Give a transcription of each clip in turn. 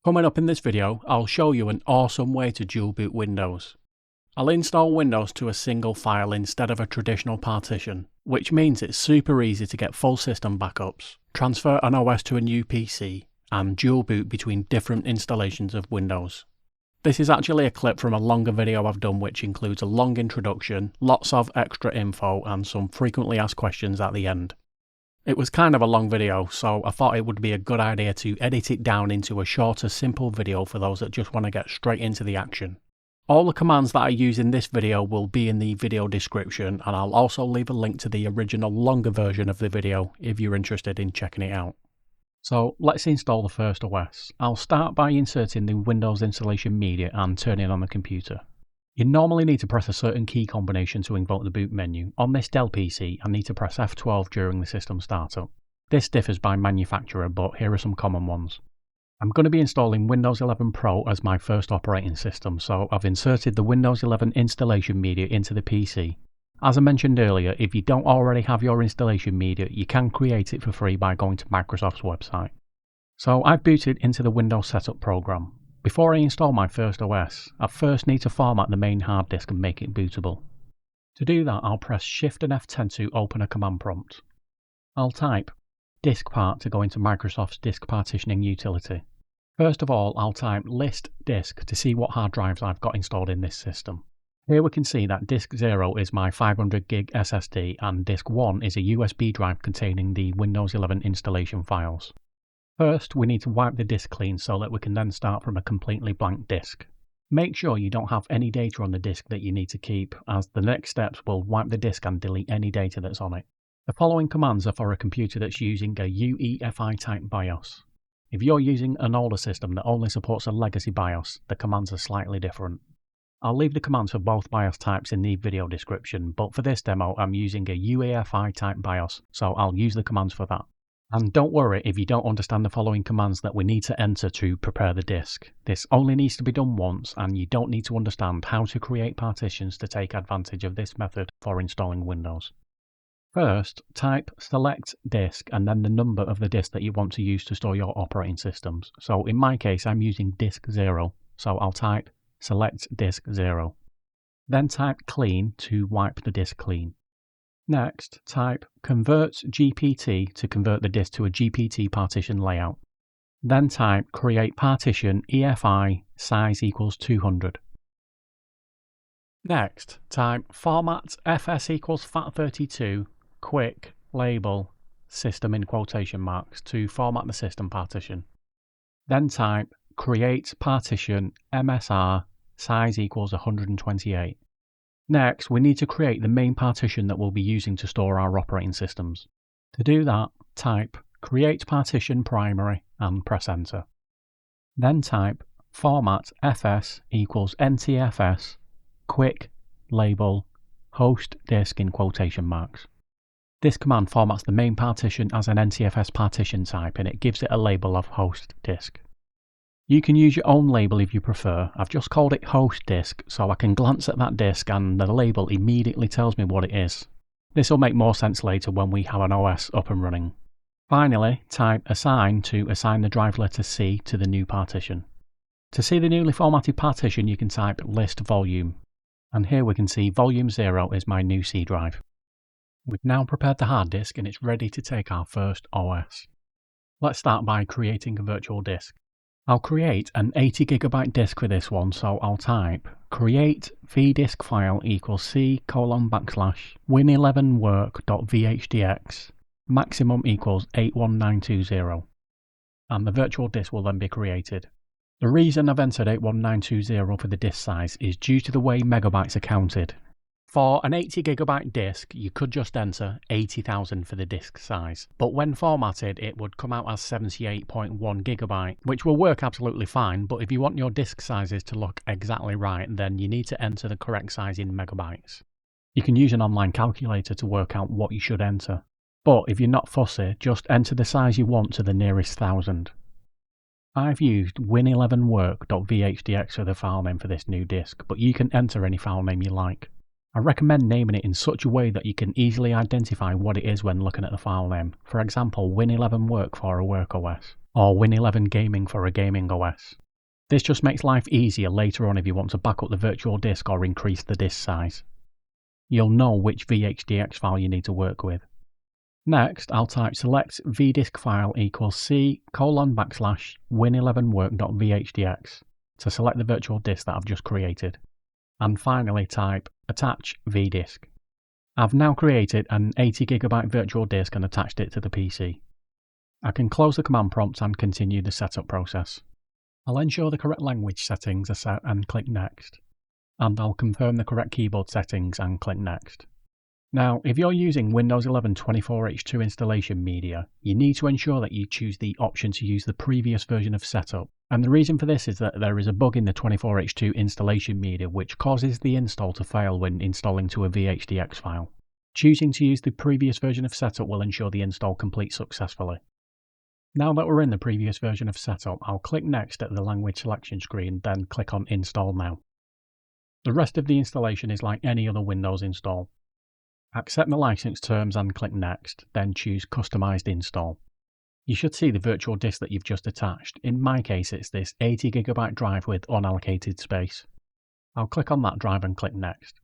Coming up in this video, I'll show you an awesome way to dual boot Windows. I'll install Windows to a single file instead of a traditional partition, which means it's super easy to get full system backups, transfer an OS to a new PC, and dual boot between different installations of Windows. This is actually a clip from a longer video I've done which includes a long introduction, lots of extra info, and some frequently asked questions at the end. It was kind of a long video, so I thought it would be a good idea to edit it down into a shorter, simple video for those that just want to get straight into the action. All the commands that I use in this video will be in the video description, and I'll also leave a link to the original longer version of the video if you're interested in checking it out. So let's install the first OS. I'll start by inserting the Windows installation media and turning on the computer. You normally need to press a certain key combination to invoke the boot menu. On this Dell PC, I need to press F12 during the system startup. This differs by manufacturer, but here are some common ones. I'm going to be installing Windows 11 Pro as my first operating system, so I've inserted the Windows 11 installation media into the PC. As I mentioned earlier, if you don't already have your installation media, you can create it for free by going to Microsoft's website. So I've booted into the Windows Setup program. Before I install my first OS, I first need to format the main hard disk and make it bootable. To do that, I'll press Shift and F10 to open a command prompt. I'll type Diskpart to go into Microsoft's disk partitioning utility. First of all, I'll type list disk to see what hard drives I've got installed in this system. Here we can see that disk 0 is my 500 gig SSD and disk 1 is a USB drive containing the Windows 11 installation files. First, we need to wipe the disk clean so that we can then start from a completely blank disk. Make sure you don't have any data on the disk that you need to keep, as the next steps will wipe the disk and delete any data that's on it. The following commands are for a computer that's using a UEFI type BIOS. If you're using an older system that only supports a legacy BIOS, the commands are slightly different. I'll leave the commands for both BIOS types in the video description, but for this demo I'm using a UEFI type BIOS, so I'll use the commands for that. And don't worry if you don't understand the following commands that we need to enter to prepare the disk. This only needs to be done once, and you don't need to understand how to create partitions to take advantage of this method for installing Windows. First, type select disk and then the number of the disk that you want to use to store your operating systems. So in my case I'm using disk 0, so I'll type select disk 0. Then type clean to wipe the disk clean. Next, type convert GPT to convert the disk to a GPT partition layout. Then type create partition EFI size equals 200. Next, type format fs equals FAT32 quick label system in quotation marks to format the system partition. Then type create partition MSR size equals 128. Next, we need to create the main partition that we'll be using to store our operating systems. To do that, type create partition primary and press enter. Then type format fs equals ntfs quick label host disk in quotation marks. This command formats the main partition as an NTFS partition type and it gives it a label of host disk. You can use your own label if you prefer. I've just called it host disk so I can glance at that disk and the label immediately tells me what it is. This will make more sense later when we have an OS up and running. Finally, type assign to assign the drive letter C to the new partition. To see the newly formatted partition you can type list volume. And here we can see volume 0 is my new C drive. We've now prepared the hard disk and it's ready to take our first OS. Let's start by creating a virtual disk. I'll create an 80GB disk for this one, so I'll type create vdisk file equals c:\win11work.vhdx maximum equals 81920, and the virtual disk will then be created. The reason I've entered 81920 for the disk size is due to the way megabytes are counted. For an 80GB disk, you could just enter 80,000 for the disk size, but when formatted it would come out as 78.1GB, which will work absolutely fine, but if you want your disk sizes to look exactly right, then you need to enter the correct size in megabytes. You can use an online calculator to work out what you should enter, but if you're not fussy, just enter the size you want to the nearest 1000. I've used win11work.vhdx for the file name for this new disk, but you can enter any file name you like. I recommend naming it in such a way that you can easily identify what it is when looking at the file name. For example, Win11Work for a work OS. or Win11 Gaming for a gaming OS. This just makes life easier later on if you want to back up the virtual disk or increase the disk size. You'll know which vhdx file you need to work with. Next, I'll type select vdisk file equals c:\win11work.vhdx to select the virtual disk that I've just created. And finally type attach vdisk. I've now created an 80GB virtual disk and attached it to the PC. I can close the command prompt and continue the setup process. I'll ensure the correct language settings are set and click Next. And I'll confirm the correct keyboard settings and click Next. Now, if you're using Windows 11 24H2 installation media, you need to ensure that you choose the option to use the previous version of setup. And the reason for this is that there is a bug in the 24H2 installation media which causes the install to fail when installing to a vhdx file. Choosing to use the previous version of setup will ensure the install completes successfully. Now that we're in the previous version of setup, I'll click Next at the language selection screen, then click on Install Now. The rest of the installation is like any other Windows install. Accept the license terms and click Next, then choose Customized Install. You should see the virtual disk that you've just attached. In my case, it's this 80GB drive with unallocated space. I'll click on that drive and click Next.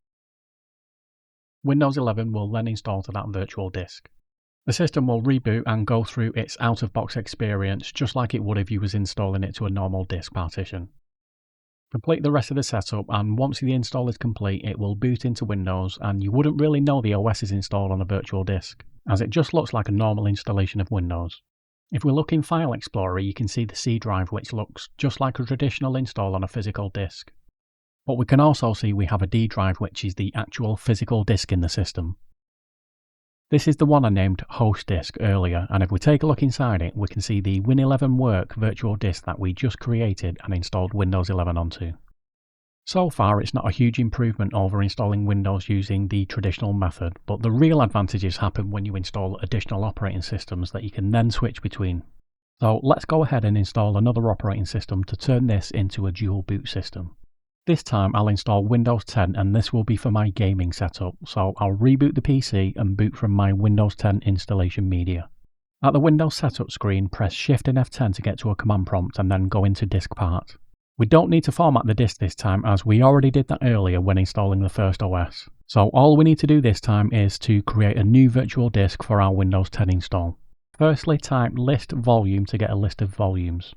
Windows 11 will then install to that virtual disk. The system will reboot and go through its out-of-box experience just like it would if you was installing it to a normal disk partition. Complete the rest of the setup, and once the install is complete it will boot into Windows and you wouldn't really know the OS is installed on a virtual disk, as it just looks like a normal installation of Windows. If we look in File Explorer you can see the C drive which looks just like a traditional install on a physical disk. But we can also see we have a D drive which is the actual physical disk in the system. This is the one I named host disk earlier, and if we take a look inside it we can see the Win11 Work virtual disk that we just created and installed Windows 11 onto. So far it's not a huge improvement over installing Windows using the traditional method, but the real advantages happen when you install additional operating systems that you can then switch between. So let's go ahead and install another operating system to turn this into a dual boot system. This time I'll install Windows 10 and this will be for my gaming setup, so I'll reboot the PC and boot from my Windows 10 installation media. At the Windows setup screen, press Shift and F10 to get to a command prompt and then go into Diskpart. We don't need to format the disk this time as we already did that earlier when installing the first OS. So all we need to do this time is to create a new virtual disk for our Windows 10 install. Firstly type list volume to get a list of volumes.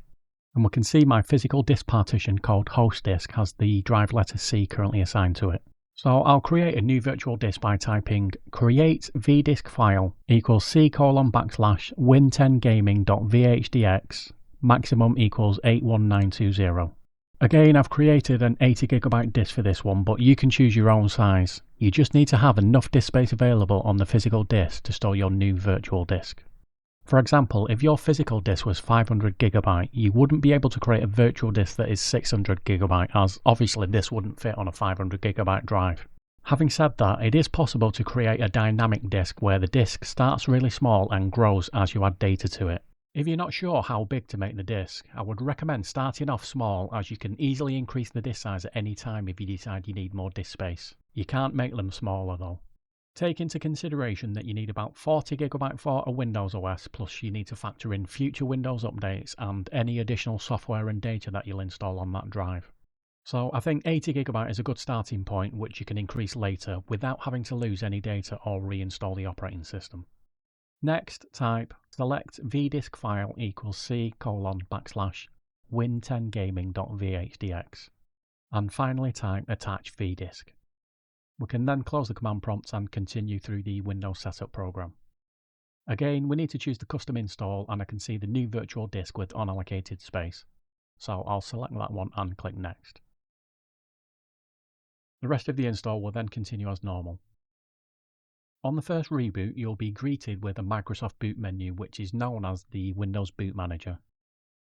And we can see my physical disk partition called host disk has the drive letter C currently assigned to it. So I'll create a new virtual disk by typing create vdisk file equals c:\win10gaming.vhdx maximum equals 81920. Again, I've created an 80GB disk for this one, but you can choose your own size. You just need to have enough disk space available on the physical disk to store your new virtual disk. For example, if your physical disk was 500GB, you wouldn't be able to create a virtual disk that is 600GB, as obviously this wouldn't fit on a 500GB drive. Having said that, it is possible to create a dynamic disk where the disk starts really small and grows as you add data to it. If you're not sure how big to make the disk, I would recommend starting off small, as you can easily increase the disk size at any time if you decide you need more disk space. You can't make them smaller though. Take into consideration that you need about 40GB for a Windows OS, plus you need to factor in future Windows updates and any additional software and data that you'll install on that drive. So I think 80GB is a good starting point which you can increase later without having to lose any data or reinstall the operating system. Next, type select vdisk file equals c:\win10gaming.vhdx and finally type attach vdisk. We can then close the command prompts and continue through the Windows setup program. Again, we need to choose the custom install and I can see the new virtual disk with unallocated space. So I'll select that one and click Next. The rest of the install will then continue as normal. On the first reboot, you'll be greeted with a Microsoft Boot menu which is known as the Windows Boot Manager.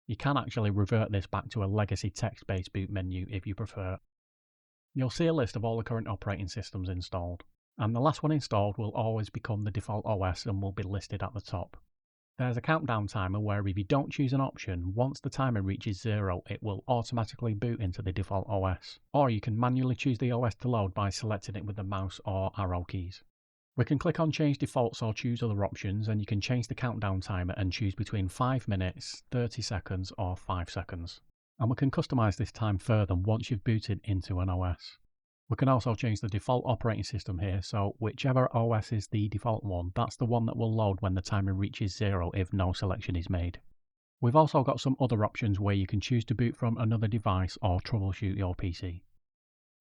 You can actually revert this back to a legacy text-based boot menu if you prefer. You'll see a list of all the current operating systems installed, and the last one installed will always become the default OS and will be listed at the top. There's a countdown timer where if you don't choose an option, once the timer reaches 0 it will automatically boot into the default OS, or you can manually choose the OS to load by selecting it with the mouse or arrow keys. We can click on change defaults or choose other options, and you can change the countdown timer and choose between 5 minutes, 30 seconds or 5 seconds. And we can customize this time further once you've booted into an OS. We can also change the default operating system here, so whichever OS is the default one, that's the one that will load when the timer reaches 0 if no selection is made. We've also got some other options where you can choose to boot from another device or troubleshoot your PC.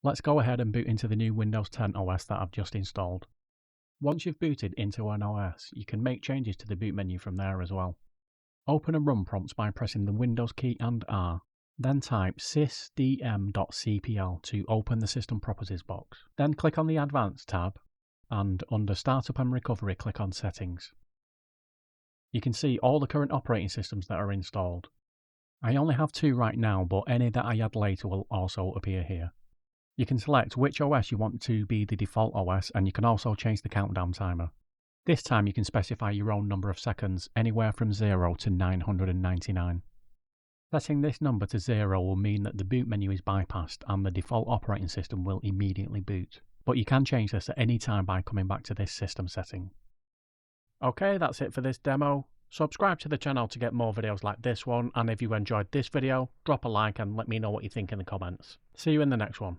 Let's go ahead and boot into the new Windows 10 OS that I've just installed. Once you've booted into an OS, you can make changes to the boot menu from there as well. Open a run prompt by pressing the Windows key and R. Then type sysdm.cpl to open the System Properties box. Then click on the Advanced tab, and under Startup and Recovery click on Settings. You can see all the current operating systems that are installed. I only have 2 right now, but any that I add later will also appear here. You can select which OS you want to be the default OS, and you can also change the countdown timer. This time you can specify your own number of seconds, anywhere from 0 to 999. Setting this number to 0 will mean that the boot menu is bypassed and the default operating system will immediately boot. But you can change this at any time by coming back to this system setting. Okay, that's it for this demo. Subscribe to the channel to get more videos like this one, and if you enjoyed this video, drop a like and let me know what you think in the comments. See you in the next one.